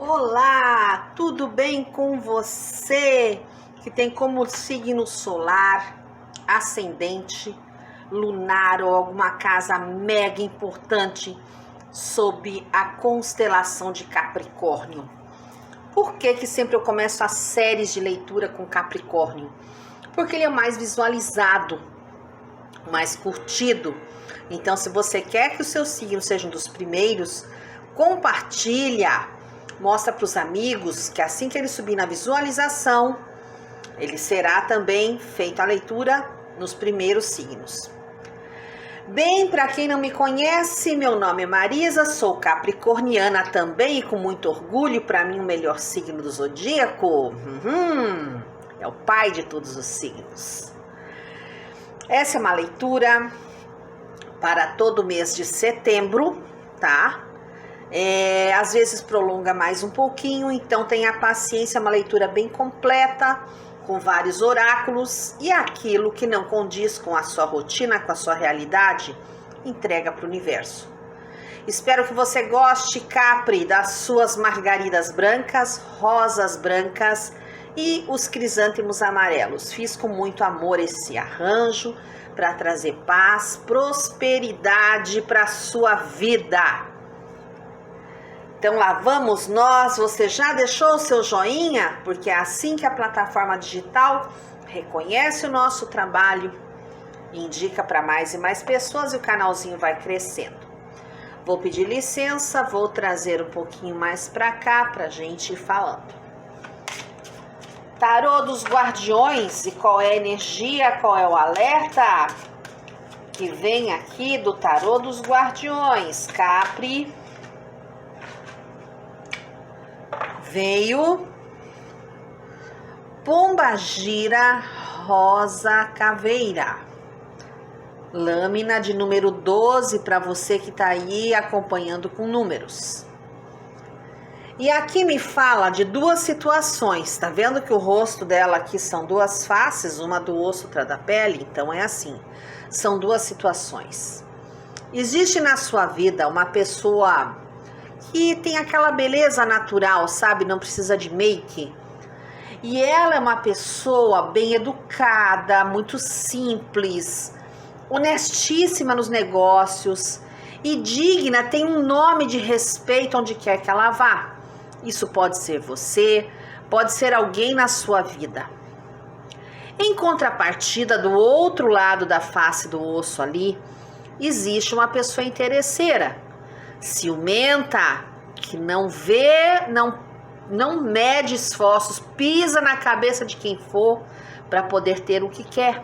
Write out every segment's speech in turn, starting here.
Olá, tudo bem com você que tem como signo solar, ascendente, lunar ou alguma casa mega importante sob a constelação de Capricórnio? Por que sempre eu começo as séries de leitura com Capricórnio? Porque ele é mais visualizado, mais curtido. Então, se você quer que o seu signo seja um dos primeiros, compartilha. Mostra para os amigos que assim que ele subir na visualização, ele será também feita a leitura nos primeiros signos. Bem, para quem não me conhece, meu nome é Marisa, sou capricorniana também e com muito orgulho, para mim o melhor signo do zodíaco. É o pai de todos os signos. Essa é uma leitura para todo mês de setembro, tá? Às vezes prolonga mais um pouquinho, então tenha paciência, é uma leitura bem completa, com vários oráculos, e aquilo que não condiz com a sua rotina, com a sua realidade, entrega para o universo. Espero que você goste, Capri, das suas margaridas brancas, rosas brancas e os crisântemos amarelos. Fiz com muito amor esse arranjo para trazer paz, prosperidade para a sua vida. Então lá vamos nós, você já deixou o seu joinha? Porque é assim que a plataforma digital reconhece o nosso trabalho, indica para mais e mais pessoas e o canalzinho vai crescendo. Vou pedir licença, vou trazer um pouquinho mais para cá pra gente ir falando. Tarô dos Guardiões, e qual é a energia, qual é o alerta que vem aqui do Tarô dos Guardiões? Capri. Veio Pombagira Rosa Caveira, lâmina de número 12 para você que está aí acompanhando com números. E aqui me fala de duas situações, tá vendo que o rosto dela aqui são duas faces, uma do osso, outra da pele? Então é assim, são duas situações. Existe na sua vida uma pessoa que tem aquela beleza natural, sabe? Não precisa de make. E ela é uma pessoa bem educada, muito simples, honestíssima nos negócios e digna, tem um nome de respeito onde quer que ela vá. Isso pode ser você, pode ser alguém na sua vida. Em contrapartida, do outro lado da face do osso ali, existe uma pessoa interesseira, ciumenta, que não vê, não mede esforços, pisa na cabeça de quem for para poder ter o que quer.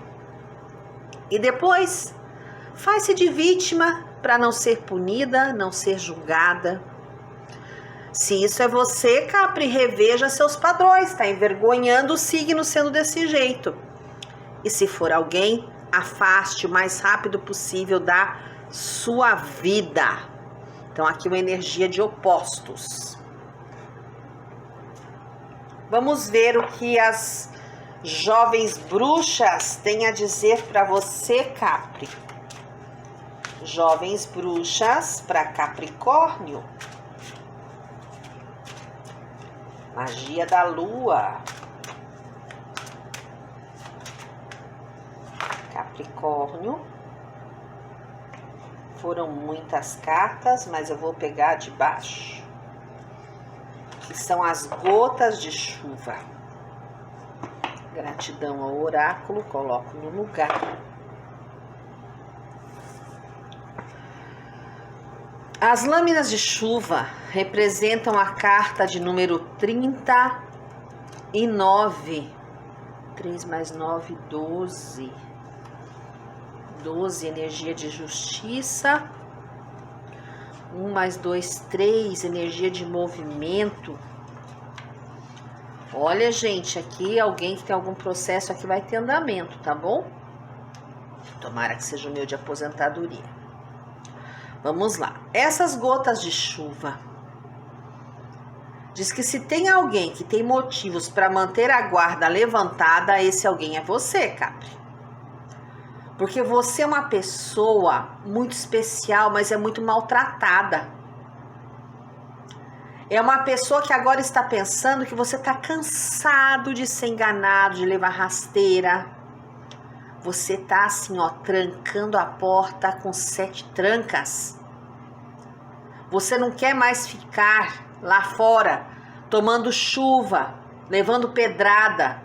E depois faz-se de vítima para não ser punida, não ser julgada. Se isso é você, Capri, reveja seus padrões, está envergonhando o signo sendo desse jeito. E se for alguém, afaste o mais rápido possível da sua vida. Então aqui uma energia de opostos. Vamos ver o que as jovens bruxas têm a dizer para você, Capri. Jovens bruxas para Capricórnio. Magia da lua. Capricórnio. Foram muitas cartas, mas eu vou pegar de baixo, que são as gotas de chuva. Gratidão ao oráculo, coloco no lugar. As lâminas de chuva representam a carta de número 39. 3 mais 9, 12. 12, energia de justiça. 1 mais 2, 3, energia de movimento. Olha, gente, aqui alguém que tem algum processo aqui vai ter andamento, tá bom? Tomara que seja o meu de aposentadoria. Vamos lá. Essas gotas de chuva diz que se tem alguém que tem motivos para manter a guarda levantada, esse alguém é você, Capri. Porque você é uma pessoa muito especial, mas é muito maltratada. É uma pessoa que agora está pensando que você está cansado de ser enganado, de levar rasteira. Você está assim, ó, trancando a porta com 7 trancas. Você não quer mais ficar lá fora, tomando chuva, levando pedrada.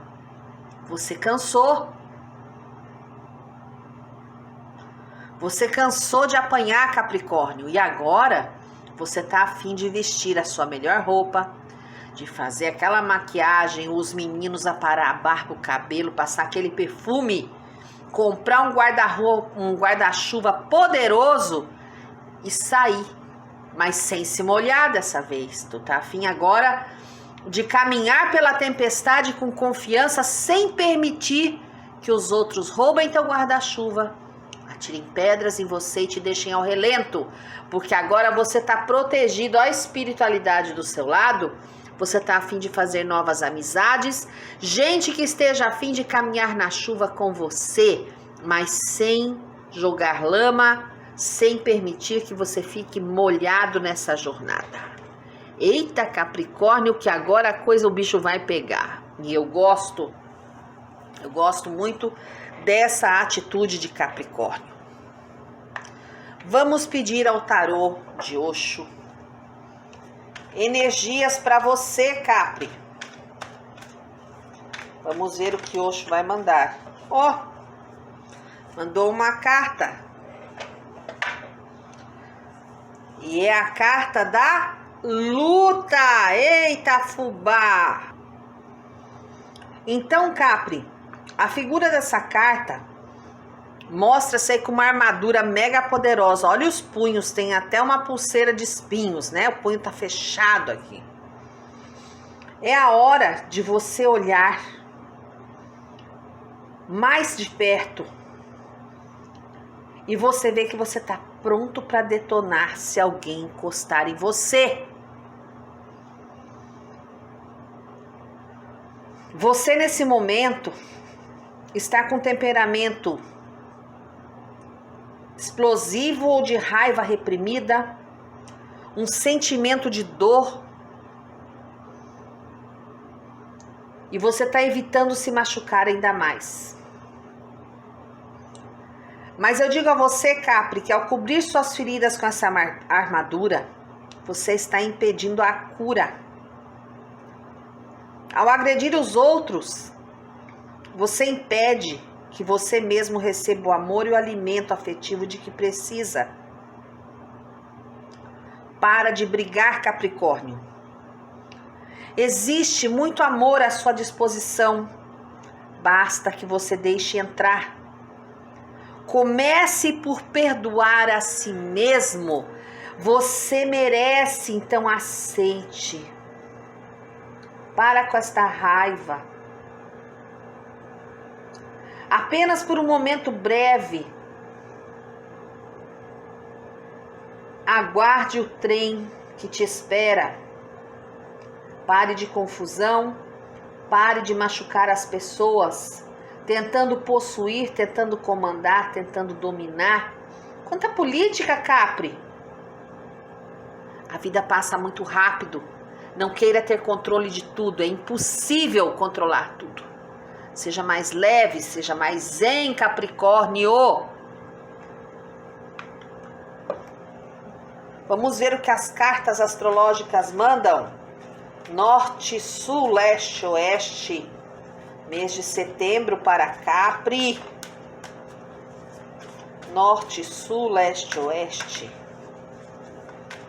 Você cansou. Você cansou de apanhar, Capricórnio. E agora você está a fim de vestir a sua melhor roupa, de fazer aquela maquiagem, os meninos aparar a barba, o cabelo, passar aquele perfume, comprar um guarda-chuva poderoso e sair, mas sem se molhar dessa vez. Tu tá afim agora de caminhar pela tempestade com confiança, sem permitir que os outros roubem teu guarda-chuva, atirem pedras em você e te deixem ao relento, porque agora você tá protegido, a espiritualidade do seu lado. Você tá a fim de fazer novas amizades, gente que esteja a fim de caminhar na chuva com você, mas sem jogar lama, sem permitir que você fique molhado nessa jornada. Eita, Capricórnio, que agora a coisa, o bicho vai pegar. E eu gosto muito dessa atitude de Capricórnio. Vamos pedir ao tarô de Oxo energias para você, Capri. Vamos ver o que Oxo vai mandar. Ó, mandou uma carta. E é a carta da luta. Eita, fubá. Então, Capri, a figura dessa carta mostra-se com uma armadura mega poderosa. Olha os punhos, tem até uma pulseira de espinhos, né? O punho tá fechado aqui. É a hora de você olhar mais de perto e você vê que você tá pronto para detonar se alguém encostar em você. Você nesse momento está com temperamento explosivo ou de raiva reprimida, um sentimento de dor, e você está evitando se machucar ainda mais. Mas eu digo a você, Capri, que ao cobrir suas feridas com essa armadura, você está impedindo a cura. Ao agredir os outros, você impede que você mesmo receba o amor e o alimento afetivo de que precisa. Para de brigar, Capricórnio. Existe muito amor à sua disposição. Basta que você deixe entrar. Comece por perdoar a si mesmo. Você merece, então aceite. Para com esta raiva. Apenas por um momento breve, aguarde o trem que te espera. Pare de confusão, pare de machucar as pessoas, tentando possuir, tentando comandar, tentando dominar. Quanto à política, Capri, a vida passa muito rápido. Não queira ter controle de tudo, é impossível controlar tudo. Seja mais leve, seja mais zen, Capricórnio. Vamos ver o que as cartas astrológicas mandam. Norte, sul, leste, oeste. Mês de setembro para Capri. Norte, sul, leste, oeste.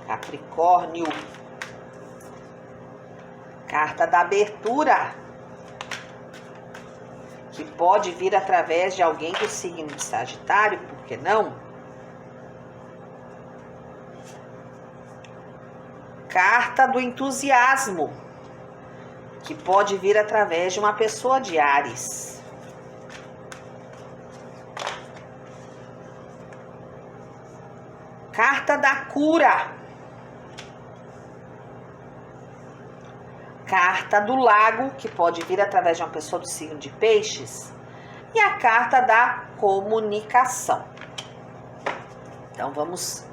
Capricórnio. Carta da abertura, que pode vir através de alguém do signo de Sagitário, por que não? Carta do entusiasmo, que pode vir através de uma pessoa de Áries. Carta da cura. Carta do lago, que pode vir através de uma pessoa do signo de Peixes. E a carta da comunicação. Então vamos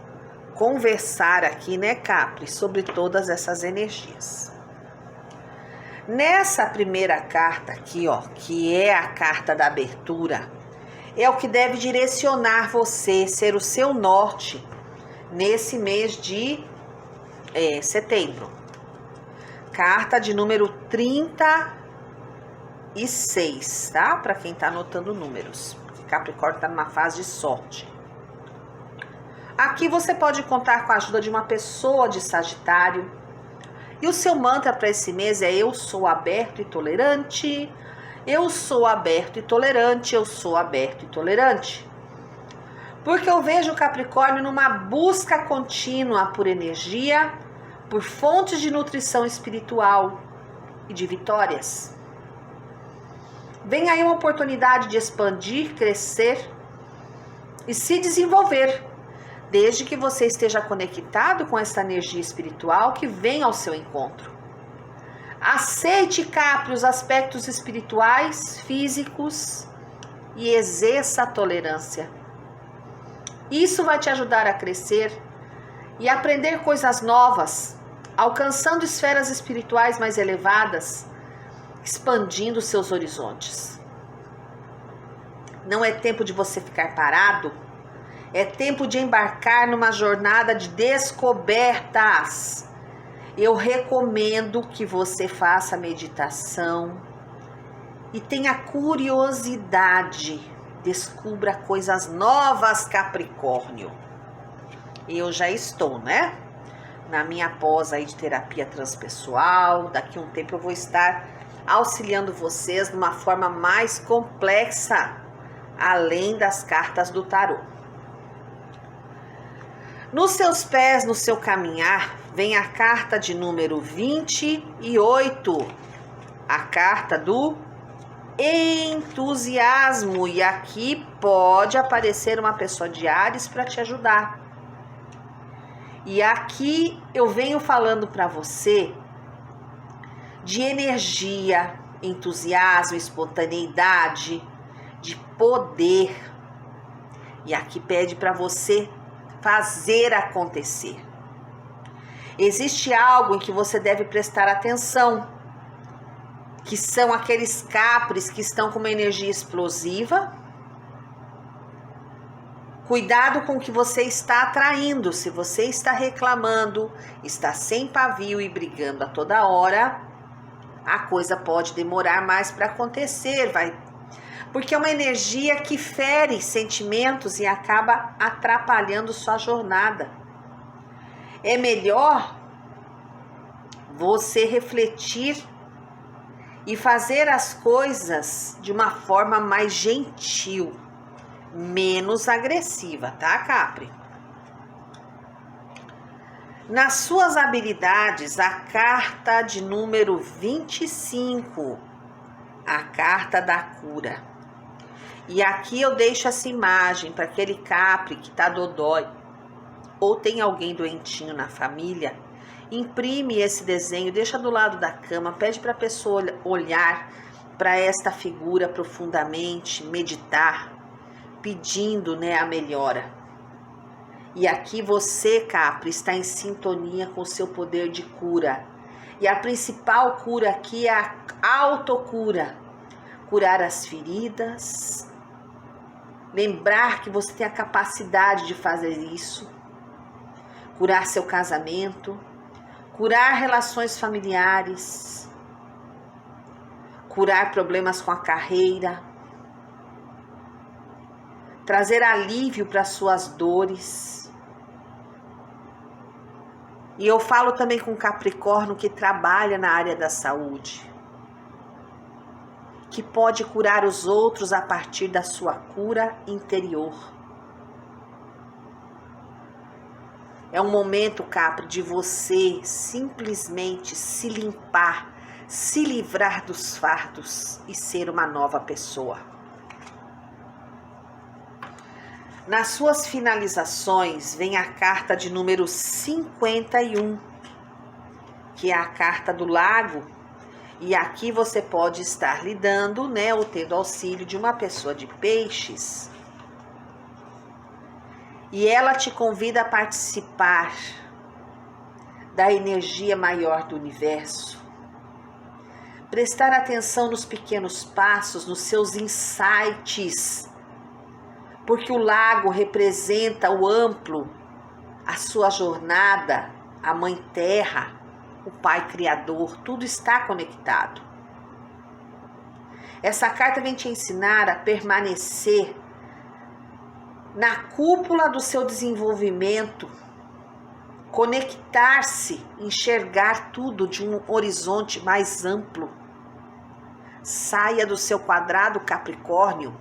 conversar aqui, né, Capri, sobre todas essas energias. Nessa primeira carta aqui, ó, que é a carta da abertura, é o que deve direcionar você, ser o seu norte nesse mês de setembro. Carta de número 36, tá? Para quem tá anotando números. Capricórnio tá numa fase de sorte. Aqui você pode contar com a ajuda de uma pessoa de Sagitário. E o seu mantra para esse mês é: eu sou aberto e tolerante. Eu sou aberto e tolerante. Eu sou aberto e tolerante. Porque eu vejo o Capricórnio numa busca contínua por energia, por fontes de nutrição espiritual e de vitórias. Vem aí uma oportunidade de expandir, crescer e se desenvolver, desde que você esteja conectado com essa energia espiritual que vem ao seu encontro. Aceite, Capri, os aspectos espirituais, físicos e exerça a tolerância. Isso vai te ajudar a crescer e aprender coisas novas, alcançando esferas espirituais mais elevadas, expandindo seus horizontes. Não é tempo de você ficar parado, é tempo de embarcar numa jornada de descobertas. Eu recomendo que você faça meditação e tenha curiosidade, descubra coisas novas, Capricórnio. Eu já estou, né? Na minha pós aí de terapia transpessoal, daqui a um tempo eu vou estar auxiliando vocês de uma forma mais complexa, além das cartas do tarô. Nos seus pés, no seu caminhar, vem a carta de número 28, a carta do entusiasmo. E aqui pode aparecer uma pessoa de Áries para te ajudar. E aqui eu venho falando para você de energia, entusiasmo, espontaneidade, de poder. E aqui pede para você fazer acontecer. Existe algo em que você deve prestar atenção, que são aqueles capres que estão com uma energia explosiva. Cuidado com o que você está atraindo. Se você está reclamando, está sem pavio e brigando a toda hora, a coisa pode demorar mais para acontecer, porque é uma energia que fere sentimentos e acaba atrapalhando sua jornada. É melhor você refletir e fazer as coisas de uma forma mais gentil, menos agressiva, tá, Capri? Nas suas habilidades, a carta de número 25, a carta da cura. E aqui eu deixo essa imagem para aquele Capri que tá dodói ou tem alguém doentinho na família. Imprime esse desenho, deixa do lado da cama, pede para a pessoa olhar para esta figura profundamente, meditar, pedindo, né, a melhora. E aqui você, Capri, está em sintonia com o seu poder de cura. E a principal cura aqui é a autocura. Curar as feridas. Lembrar que você tem a capacidade de fazer isso. Curar seu casamento. Curar relações familiares. Curar problemas com a carreira. Trazer alívio para suas dores. E eu falo também com Capricórnio que trabalha na área da saúde, que pode curar os outros a partir da sua cura interior. É um momento, Capri, de você simplesmente se limpar, se livrar dos fardos e ser uma nova pessoa. Nas suas finalizações, vem a carta de número 51, que é a carta do lago. E aqui você pode estar lidando, né, ou tendo auxílio de uma pessoa de peixes. E ela te convida a participar da energia maior do universo. Prestar atenção nos pequenos passos, nos seus insights, porque o lago representa o amplo, a sua jornada, a Mãe Terra, o Pai Criador, tudo está conectado. Essa carta vem te ensinar a permanecer na cúpula do seu desenvolvimento, conectar-se, enxergar tudo de um horizonte mais amplo. Saia do seu quadrado Capricórnio.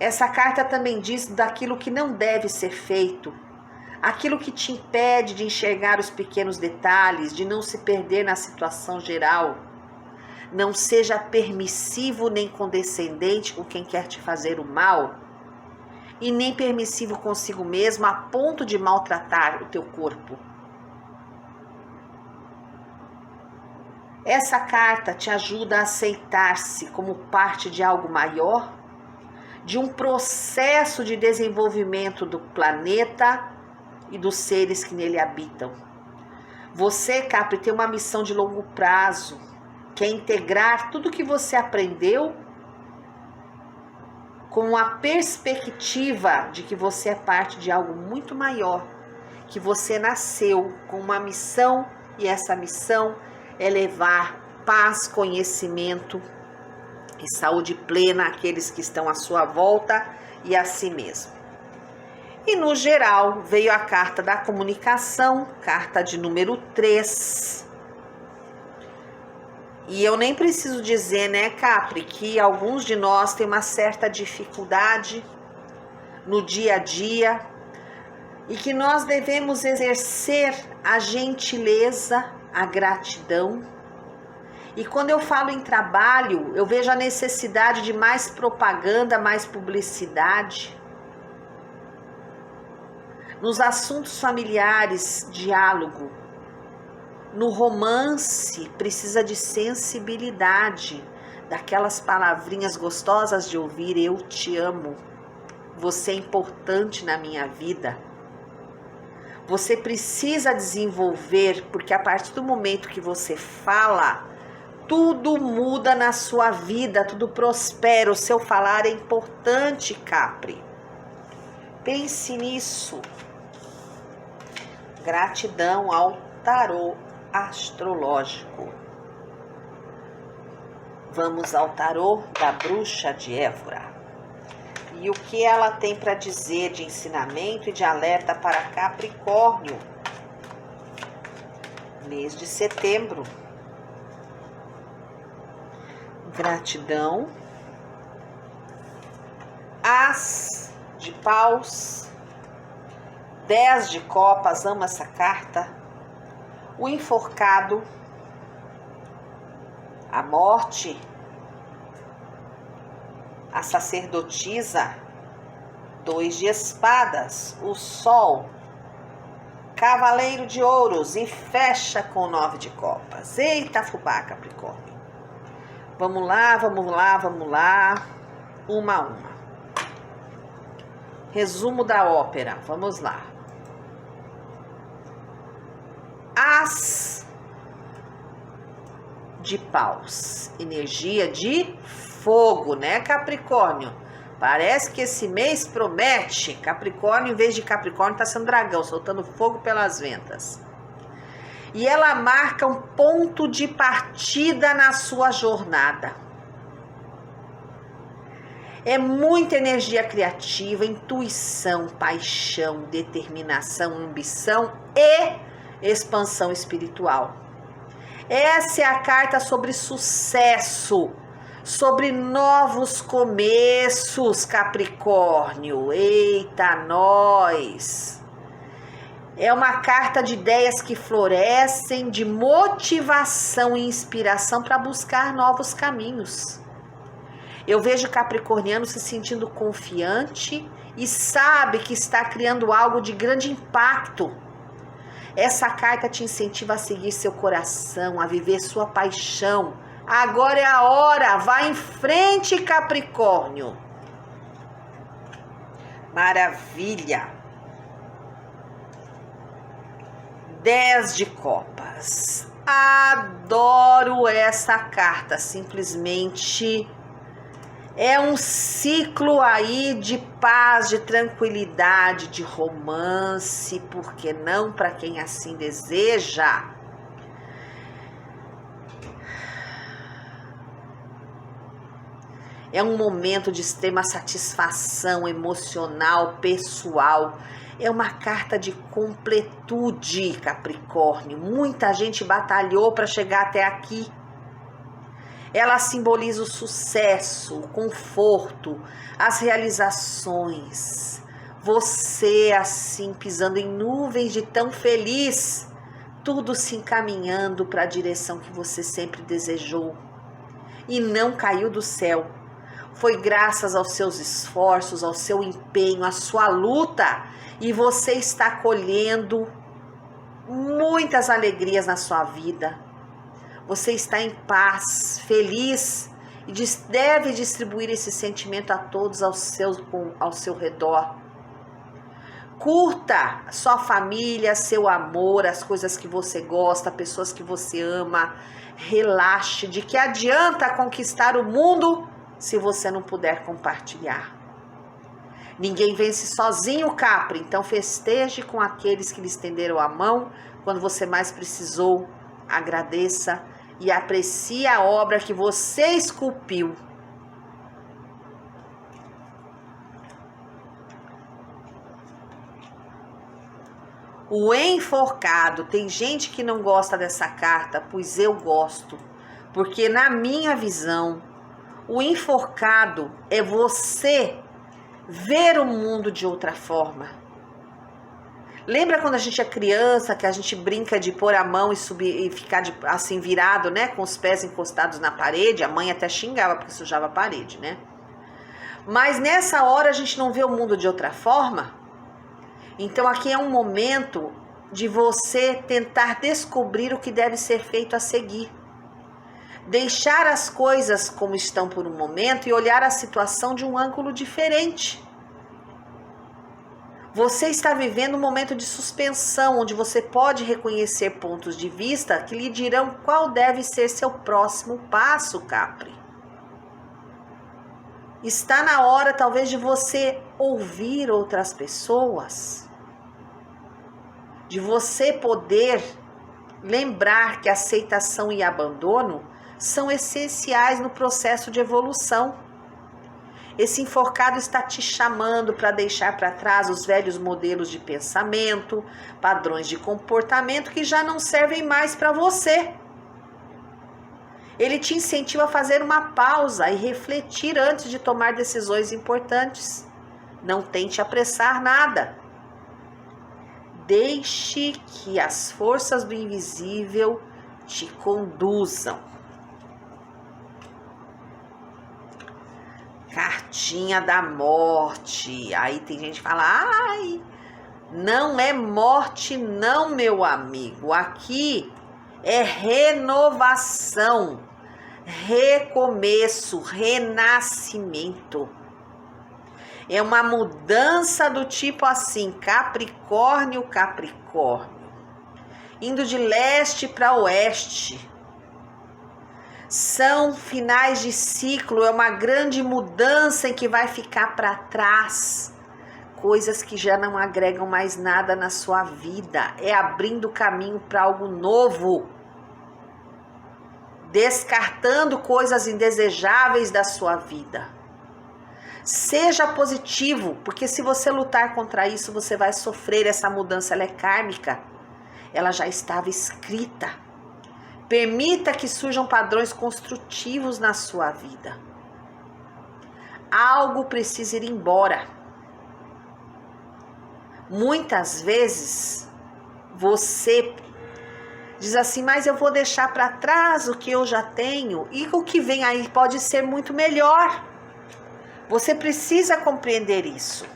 Essa carta também diz daquilo que não deve ser feito, aquilo que te impede de enxergar os pequenos detalhes, de não se perder na situação geral. Não seja permissivo nem condescendente com quem quer te fazer o mal, e nem permissivo consigo mesmo a ponto de maltratar o teu corpo. Essa carta te ajuda a aceitar-se como parte de algo maior, de um processo de desenvolvimento do planeta e dos seres que nele habitam. Você, Capri, tem uma missão de longo prazo, que é integrar tudo que você aprendeu com a perspectiva de que você é parte de algo muito maior, que você nasceu com uma missão, e essa missão é levar paz, conhecimento e saúde plena àqueles que estão à sua volta e a si mesmo. E no geral veio a carta da comunicação, carta de número 3. E eu nem preciso dizer, né, Capri, que alguns de nós têm uma certa dificuldade no dia a dia e que nós devemos exercer a gentileza, a gratidão. E quando eu falo em trabalho, eu vejo a necessidade de mais propaganda, mais publicidade. Nos assuntos familiares, diálogo. No romance, precisa de sensibilidade, daquelas palavrinhas gostosas de ouvir: eu te amo, você é importante na minha vida. Você precisa desenvolver, porque a partir do momento que você fala, tudo muda na sua vida, tudo prospera. O seu falar é importante, Capri. Pense nisso. Gratidão ao tarô astrológico. Vamos ao tarô da Bruxa de Évora. E o que ela tem para dizer de ensinamento e de alerta para Capricórnio? Mês de setembro. Gratidão. As de paus. 10 de copas, amo essa carta. O enforcado. A morte. A sacerdotisa. 2 de espadas. O sol. Cavaleiro de ouros. E fecha com 9 de copas. Eita fubá, Capricórnio. Vamos lá, vamos lá, vamos lá. Uma a uma. Resumo da ópera. Vamos lá. As de paus. Energia de fogo, né, Capricórnio? Parece que esse mês promete. Capricórnio, em vez de Capricórnio, tá sendo dragão, soltando fogo pelas ventas. E ela marca um ponto de partida na sua jornada. É muita energia criativa, intuição, paixão, determinação, ambição e expansão espiritual. Essa é a carta sobre sucesso, sobre novos começos, Capricórnio. Eita, nós! É uma carta de ideias que florescem, de motivação e inspiração para buscar novos caminhos. Eu vejo Capricorniano se sentindo confiante e sabe que está criando algo de grande impacto. Essa carta te incentiva a seguir seu coração, a viver sua paixão. Agora é a hora, vá em frente, Capricórnio. Maravilha. 10 de copas. Adoro essa carta, simplesmente é um ciclo aí de paz, de tranquilidade, de romance, por que não, para quem assim deseja. É um momento de extrema satisfação emocional, pessoal. É uma carta de completude, Capricórnio. Muita gente batalhou para chegar até aqui. Ela simboliza o sucesso, o conforto, as realizações. Você assim pisando em nuvens de tão feliz, tudo se encaminhando para a direção que você sempre desejou. E não caiu do céu. Foi graças aos seus esforços, ao seu empenho, à sua luta, e você está colhendo muitas alegrias na sua vida. Você está em paz, feliz, e deve distribuir esse sentimento a todos ao seu redor. Curta sua família, seu amor, as coisas que você gosta, pessoas que você ama. Relaxe. De que adianta conquistar o mundo se você não puder compartilhar? Ninguém vence sozinho, Capri, então festeje com aqueles que lhe estenderam a mão quando você mais precisou. Agradeça e aprecie a obra que você esculpiu. O enforcado. Tem gente que não gosta dessa carta, pois eu gosto, porque na minha visão, o enforcado é você ver o mundo de outra forma. Lembra quando a gente é criança, que a gente brinca de pôr a mão e subir e ficar assim virado, né, com os pés encostados na parede? A mãe até xingava porque sujava a parede, né? Mas nessa hora a gente não vê o mundo de outra forma. Então aqui é um momento de você tentar descobrir o que deve ser feito a seguir. Deixar as coisas como estão por um momento e olhar a situação de um ângulo diferente. Você está vivendo um momento de suspensão, onde você pode reconhecer pontos de vista que lhe dirão qual deve ser seu próximo passo, Capri. Está na hora, talvez, de você ouvir outras pessoas, de você poder lembrar que aceitação e abandono são essenciais no processo de evolução. Esse enforcado está te chamando para deixar para trás os velhos modelos de pensamento, padrões de comportamento que já não servem mais para você. Ele te incentiva a fazer uma pausa e refletir antes de tomar decisões importantes. Não tente apressar nada. Deixe que as forças do invisível te conduzam. Cartinha da morte. Aí tem gente que fala, ai, não é morte não, meu amigo. Aqui é renovação, recomeço, renascimento. É uma mudança do tipo assim, Capricórnio, Capricórnio. Indo de leste para oeste. São finais de ciclo, é uma grande mudança em que vai ficar para trás coisas que já não agregam mais nada na sua vida. É abrindo caminho para algo novo, descartando coisas indesejáveis da sua vida. Seja positivo, porque se você lutar contra isso, você vai sofrer. Essa mudança, ela é kármica, ela já estava escrita. Permita que surjam padrões construtivos na sua vida. Algo precisa ir embora. Muitas vezes você diz assim, mas eu vou deixar para trás o que eu já tenho e o que vem aí pode ser muito melhor. Você precisa compreender isso.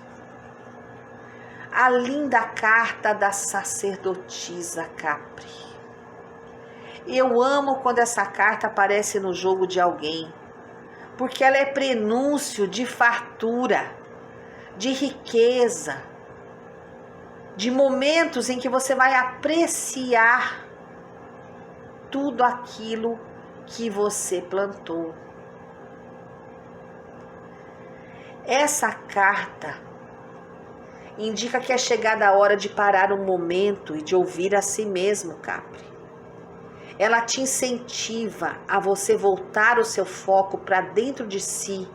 A linda carta da sacerdotisa Capri. Eu amo quando essa carta aparece no jogo de alguém, porque ela é prenúncio de fartura, de riqueza, de momentos em que você vai apreciar tudo aquilo que você plantou. Essa carta indica que é chegada a hora de parar um momento e de ouvir a si mesmo, Capri. Ela te incentiva a você voltar o seu foco para dentro de si,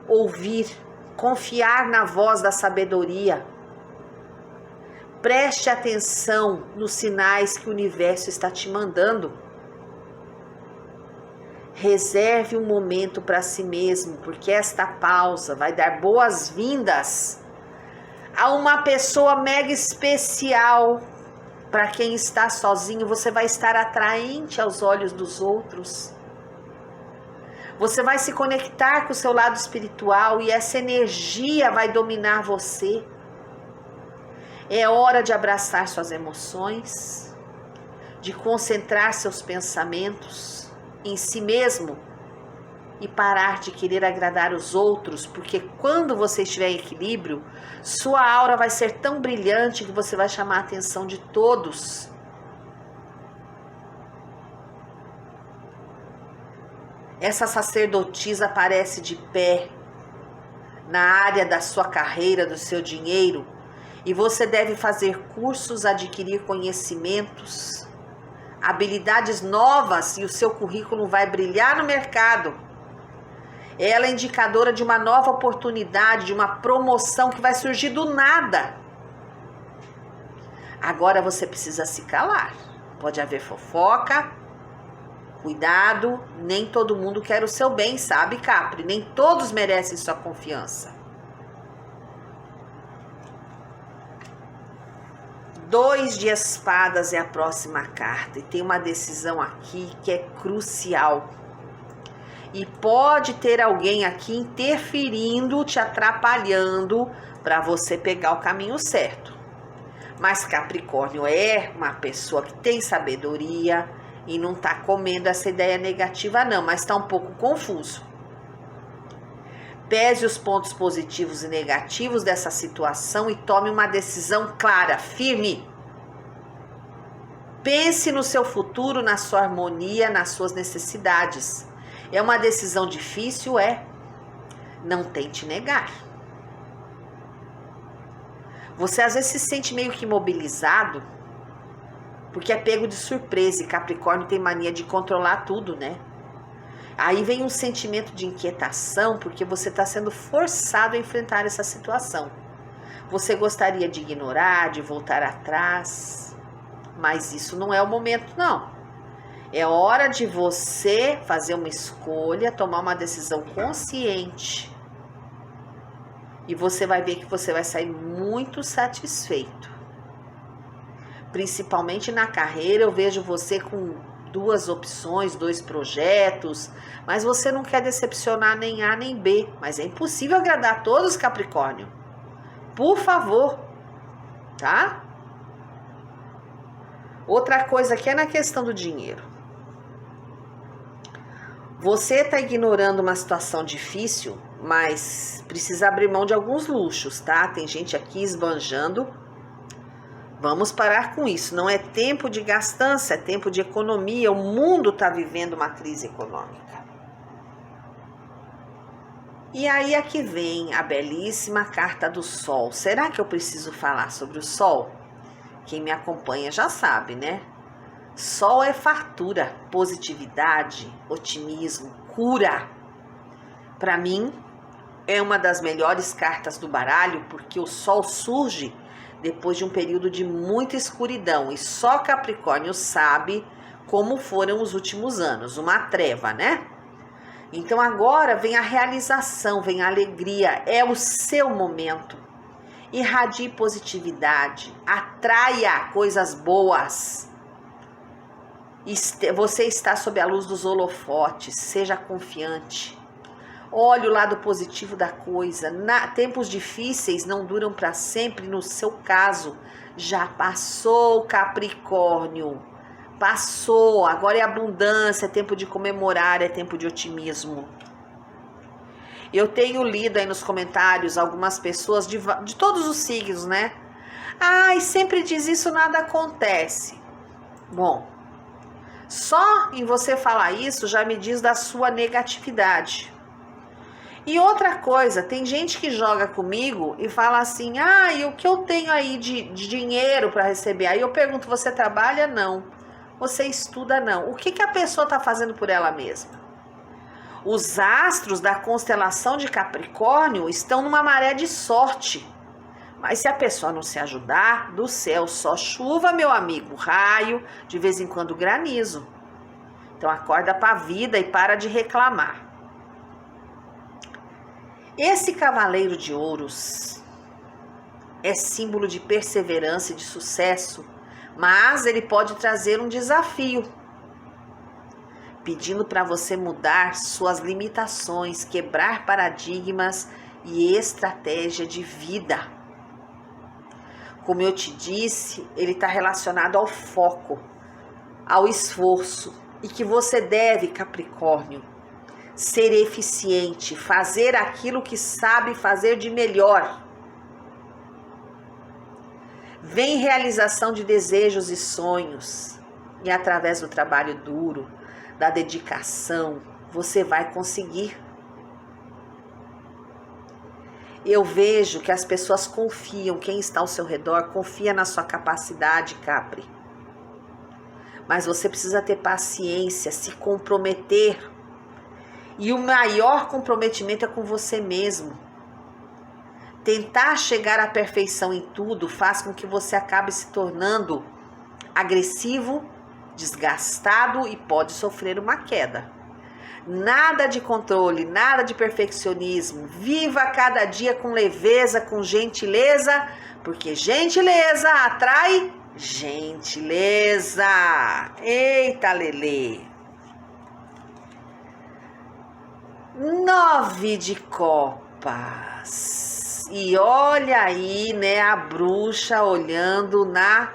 ouvir, confiar na voz da sabedoria. Preste atenção nos sinais que o universo está te mandando. Reserve um momento para si mesmo, porque esta pausa vai dar boas-vindas a uma pessoa mega especial. Para quem está sozinho, você vai estar atraente aos olhos dos outros. Você vai se conectar com o seu lado espiritual e essa energia vai dominar você. É hora de abraçar suas emoções, de concentrar seus pensamentos em si mesmo e parar de querer agradar os outros, porque quando você estiver em equilíbrio, sua aura vai ser tão brilhante que você vai chamar a atenção de todos. Essa sacerdotisa aparece de pé na área da sua carreira, do seu dinheiro, e você deve fazer cursos, adquirir conhecimentos, habilidades novas, e o seu currículo vai brilhar no mercado. Ela é indicadora de uma nova oportunidade, de uma promoção que vai surgir do nada. Agora você precisa se calar. Pode haver fofoca. Cuidado, nem todo mundo quer o seu bem, sabe, Capri? Nem todos merecem sua confiança. 2 de espadas é a próxima carta e tem uma decisão aqui que é crucial. E pode ter alguém aqui interferindo, te atrapalhando para você pegar o caminho certo. Mas Capricórnio é uma pessoa que tem sabedoria e não está comendo essa ideia negativa não, mas está um pouco confuso. Pese os pontos positivos e negativos dessa situação e tome uma decisão clara, firme. Pense no seu futuro, na sua harmonia, nas suas necessidades. É uma decisão difícil, não tente negar. Você às vezes se sente meio que imobilizado, porque é pego de surpresa, e Capricórnio tem mania de controlar tudo, né? Aí vem um sentimento de inquietação, porque você está sendo forçado a enfrentar essa situação. Você gostaria de ignorar, de voltar atrás, mas isso não é o momento, não. É hora de você fazer uma escolha, tomar uma decisão consciente. E você vai ver que você vai sair muito satisfeito. Principalmente na carreira, eu vejo você com 2 opções, 2 projetos, mas você não quer decepcionar nem A nem B. Mas é impossível agradar a todos, Capricórnio. Por favor, tá? Outra coisa que é na questão do dinheiro. Você está ignorando uma situação difícil, mas precisa abrir mão de alguns luxos, tá? Tem gente aqui esbanjando. Vamos parar com isso. Não é tempo de gastança, é tempo de economia. O mundo está vivendo uma crise econômica. E aí aqui vem a belíssima carta do Sol. Será que eu preciso falar sobre o Sol? Quem me acompanha já sabe, né? Sol é fartura, positividade, otimismo, cura. Para mim, é uma das melhores cartas do baralho, porque o Sol surge depois de um período de muita escuridão. E só Capricórnio sabe como foram os últimos anos, uma treva, né? Então agora vem a realização, vem a alegria, é o seu momento. Irradie positividade, atraia coisas boas. Você está sob a luz dos holofotes, seja confiante. Olhe o lado positivo da coisa. Tempos difíceis não duram para sempre, no seu caso. Já passou, Capricórnio. Passou, agora é abundância, é tempo de comemorar, é tempo de otimismo. Eu tenho lido aí nos comentários algumas pessoas de todos os signos, né? Ai, sempre diz isso, nada acontece. Bom, só em você falar isso já me diz da sua negatividade. E outra coisa, tem gente que joga comigo e fala assim, ah, e o que eu tenho aí de dinheiro para receber? Aí eu pergunto, você trabalha? Não. Você estuda? Não. O que a pessoa está fazendo por ela mesma? Os astros da constelação de Capricórnio estão numa maré de sorte. Mas se a pessoa não se ajudar, do céu só chuva, meu amigo, raio, de vez em quando granizo. Então acorda para a vida e para de reclamar. Esse cavaleiro de ouros é símbolo de perseverança e de sucesso, mas ele pode trazer um desafio, pedindo para você mudar suas limitações, quebrar paradigmas e estratégia de vida. Como eu te disse, ele está relacionado ao foco, ao esforço, e que você deve, Capricórnio, ser eficiente, fazer aquilo que sabe fazer de melhor. Vem realização de desejos e sonhos, e através do trabalho duro, da dedicação, você vai conseguir. Eu vejo que as pessoas confiam, quem está ao seu redor confia na sua capacidade, Capri. Mas você precisa ter paciência, se comprometer. E o maior comprometimento é com você mesmo. Tentar chegar à perfeição em tudo faz com que você acabe se tornando agressivo, desgastado e pode sofrer uma queda. Nada de controle, nada de perfeccionismo. Viva cada dia com leveza, com gentileza, porque gentileza atrai gentileza. Eita, Lelê. 9 de copas. E olha aí, né, a bruxa olhando na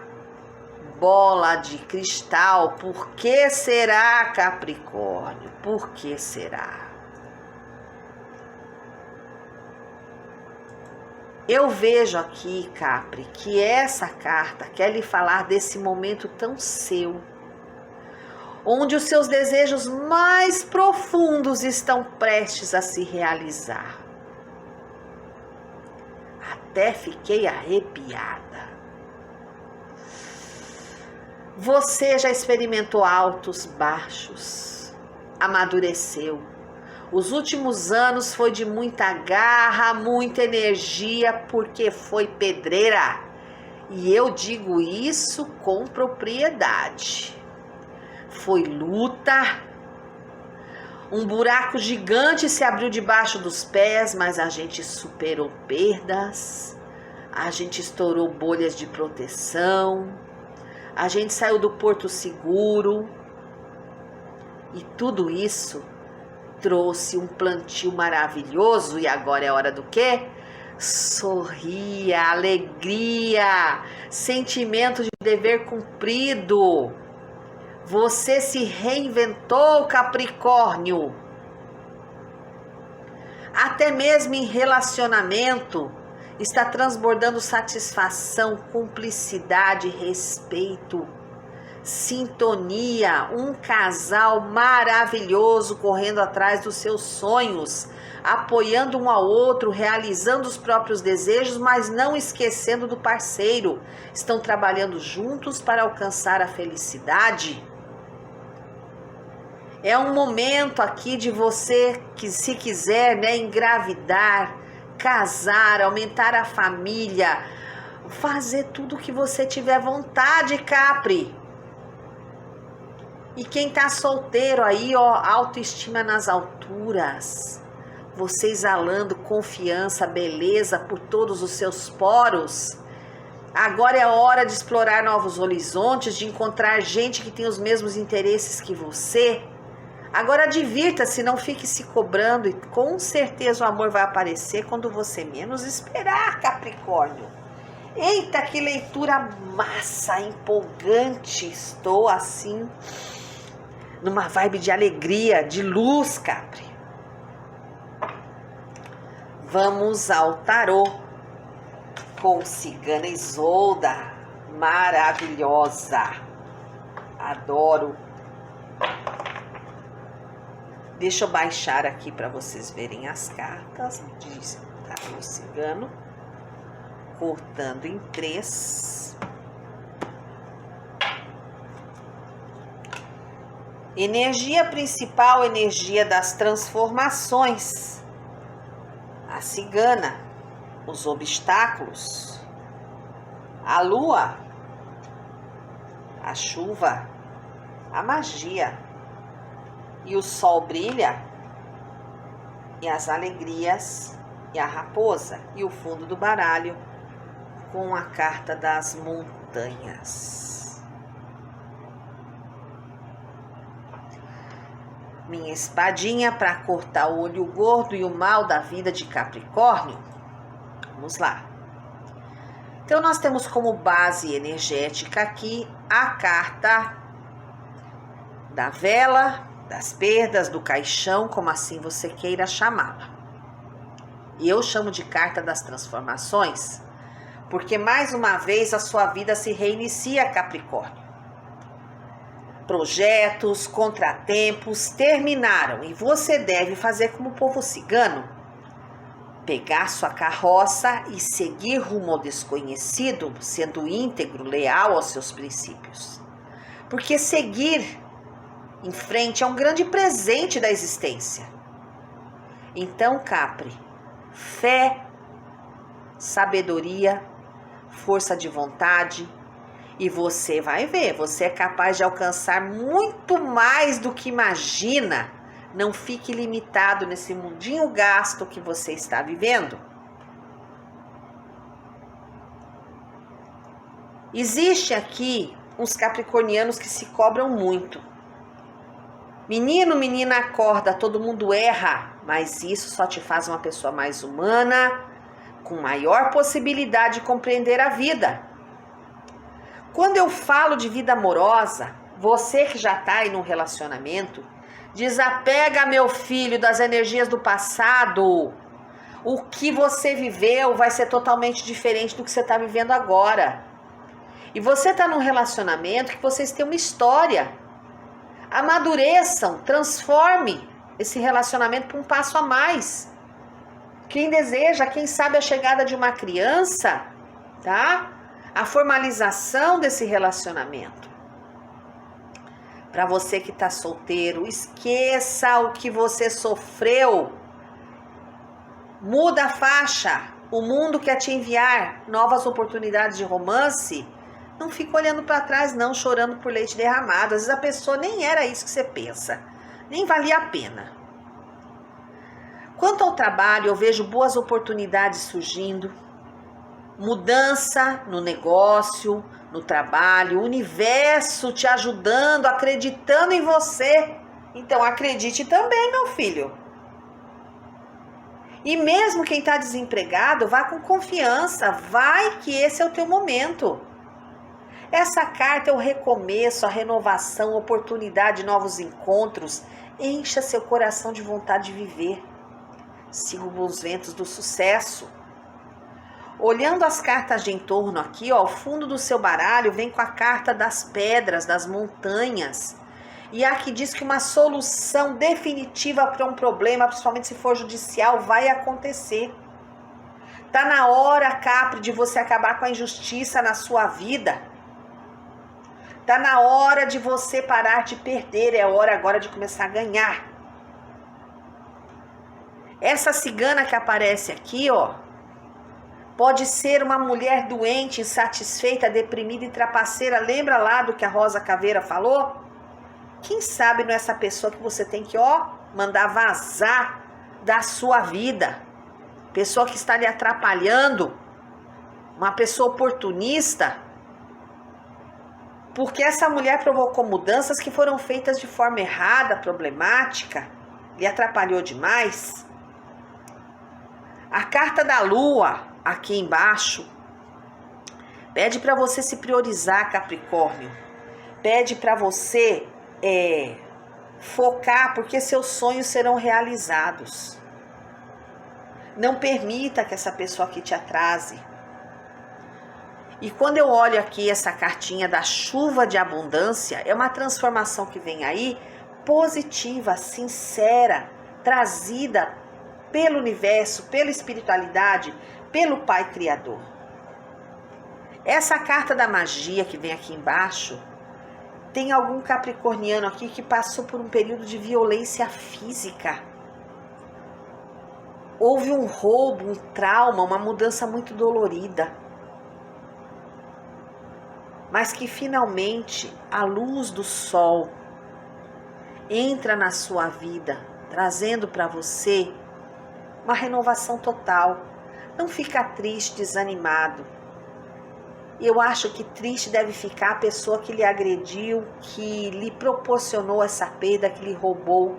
bola de cristal. Por que será, Capricórnio? Por que será? Eu vejo aqui, Capri, que essa carta quer lhe falar desse momento tão seu, onde os seus desejos mais profundos estão prestes a se realizar. Até fiquei arrepiada. Você já experimentou altos, baixos, amadureceu. Os últimos anos foi de muita garra, muita energia, porque foi pedreira. E eu digo isso com propriedade. Foi luta. Um buraco gigante se abriu debaixo dos pés, mas a gente superou perdas. A gente estourou bolhas de proteção. A gente saiu do porto seguro. E tudo isso trouxe um plantio maravilhoso. E agora é hora do quê? Sorria, alegria, sentimento de dever cumprido. Você se reinventou, Capricórnio. Até mesmo em relacionamento está transbordando satisfação, cumplicidade, respeito, sintonia. Um casal maravilhoso correndo atrás dos seus sonhos, apoiando um ao outro, realizando os próprios desejos, mas não esquecendo do parceiro. Estão trabalhando juntos para alcançar a felicidade. É um momento aqui de você, que se quiser, né, engravidar, casar, aumentar a família, fazer tudo o que você tiver vontade, Capri. E quem tá solteiro aí, ó, autoestima nas alturas. Você exalando confiança, beleza por todos os seus poros. Agora é hora de explorar novos horizontes, de encontrar gente que tem os mesmos interesses que você. Agora divirta-se, não fique se cobrando e com certeza o amor vai aparecer quando você menos esperar, Capricórnio. Eita, que leitura massa, empolgante. Estou assim, numa vibe de alegria, de luz, Capri. Vamos ao tarô com Cigana Isolda, maravilhosa, adoro. Deixa eu baixar aqui para vocês verem as cartas de tarô cigano, cortando em 3. Energia principal, energia das transformações. A cigana, os obstáculos, a lua, a chuva, a magia, e o sol brilha, e as alegrias, e a raposa, e o fundo do baralho com a carta das montanhas. Minha espadinha para cortar o olho gordo e o mal da vida de Capricórnio. Vamos lá. Então, nós temos como base energética aqui a carta da vela, das perdas, do caixão, como assim você queira chamá-la. E eu chamo de carta das transformações, porque mais uma vez a sua vida se reinicia, Capricórnio. Projetos, contratempos terminaram e você deve fazer como o povo cigano, pegar sua carroça e seguir rumo ao desconhecido, sendo íntegro, leal aos seus princípios. Porque seguir em frente é um grande presente da existência. Então, Capri, fé, sabedoria, força de vontade, e você vai ver, você é capaz de alcançar muito mais do que imagina. Não fique limitado nesse mundinho gasto que você está vivendo. Existe aqui uns capricornianos que se cobram muito. Menino, menina, acorda, todo mundo erra, mas isso só te faz uma pessoa mais humana, com maior possibilidade de compreender a vida. Quando eu falo de vida amorosa, você que já está aí num relacionamento, desapega, meu filho, das energias do passado. O que você viveu vai ser totalmente diferente do que você está vivendo agora. E você está num relacionamento que vocês têm uma história. Amadureçam, transforme esse relacionamento para um passo a mais. Quem deseja, quem sabe a chegada de uma criança, tá? A formalização desse relacionamento. Para você que está solteiro, esqueça o que você sofreu. Muda a faixa. O mundo quer te enviar novas oportunidades de romance. Não fica olhando para trás não, chorando por leite derramado. Às vezes a pessoa nem era isso que você pensa. Nem valia a pena. Quanto ao trabalho, eu vejo boas oportunidades surgindo. Mudança no negócio, no trabalho, o universo te ajudando, acreditando em você. Então acredite também, meu filho. E mesmo quem está desempregado, vá com confiança, vai que esse é o teu momento. Essa carta é o recomeço, a renovação, a oportunidade de novos encontros. Encha seu coração de vontade de viver. Siga os ventos do sucesso. Olhando as cartas de entorno aqui, ó, ao fundo do seu baralho, vem com a carta das pedras, das montanhas. E aqui diz que uma solução definitiva para um problema, principalmente se for judicial, vai acontecer. Tá na hora, Capri, de você acabar com a injustiça na sua vida. Tá na hora de você parar de perder, é hora agora de começar a ganhar. Essa cigana que aparece aqui, ó, pode ser uma mulher doente, insatisfeita, deprimida e trapaceira. Lembra lá do que a Rosa Caveira falou? Quem sabe não é essa pessoa que você tem que, ó, mandar vazar da sua vida. Pessoa que está lhe atrapalhando. Uma pessoa oportunista. Porque essa mulher provocou mudanças que foram feitas de forma errada, problemática. Lhe atrapalhou demais. A carta da lua aqui embaixo pede para você se priorizar, Capricórnio. Pede para você focar, porque seus sonhos serão realizados. Não permita que essa pessoa aqui te atrase. E quando eu olho aqui essa cartinha da chuva de abundância, é uma transformação que vem aí positiva, sincera, trazida pelo universo, pela espiritualidade, pelo Pai Criador. Essa carta da magia que vem aqui embaixo, tem algum capricorniano aqui que passou por um período de violência física. Houve um roubo, um trauma, uma mudança muito dolorida. Mas que finalmente a luz do sol entra na sua vida, trazendo para você uma renovação total. Não fica triste, desanimado. Eu acho que triste deve ficar a pessoa que lhe agrediu, que lhe proporcionou essa perda, que lhe roubou.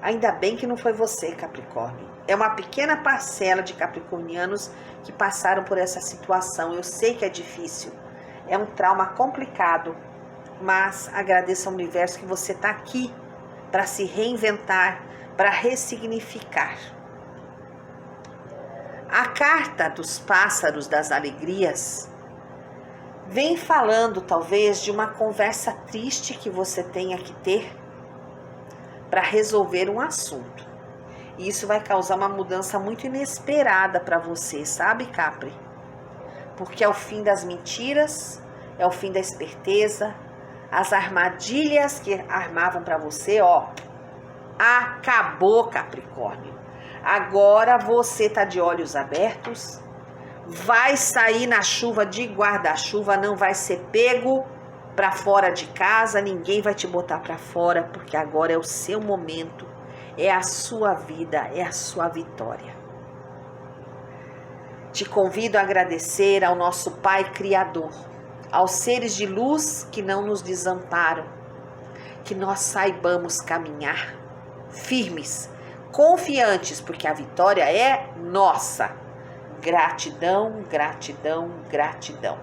Ainda bem que não foi você, Capricórnio. É uma pequena parcela de capricornianos que passaram por essa situação. Eu sei que é difícil. É um trauma complicado. Mas agradeço ao universo que você está aqui para se reinventar, para ressignificar. A carta dos pássaros das alegrias vem falando talvez de uma conversa triste que você tenha que ter para resolver um assunto. E isso vai causar uma mudança muito inesperada para você, sabe, Capri? Porque é o fim das mentiras, é o fim da esperteza, as armadilhas que armavam para você, ó, acabou, Capricórnio. Agora você tá de olhos abertos, vai sair na chuva de guarda-chuva, não vai ser pego para fora de casa, ninguém vai te botar para fora, porque agora é o seu momento, é a sua vida, é a sua vitória. Te convido a agradecer ao nosso Pai Criador, aos seres de luz que não nos desamparam, que nós saibamos caminhar firmes, confiantes, porque a vitória é nossa. Gratidão, gratidão, gratidão.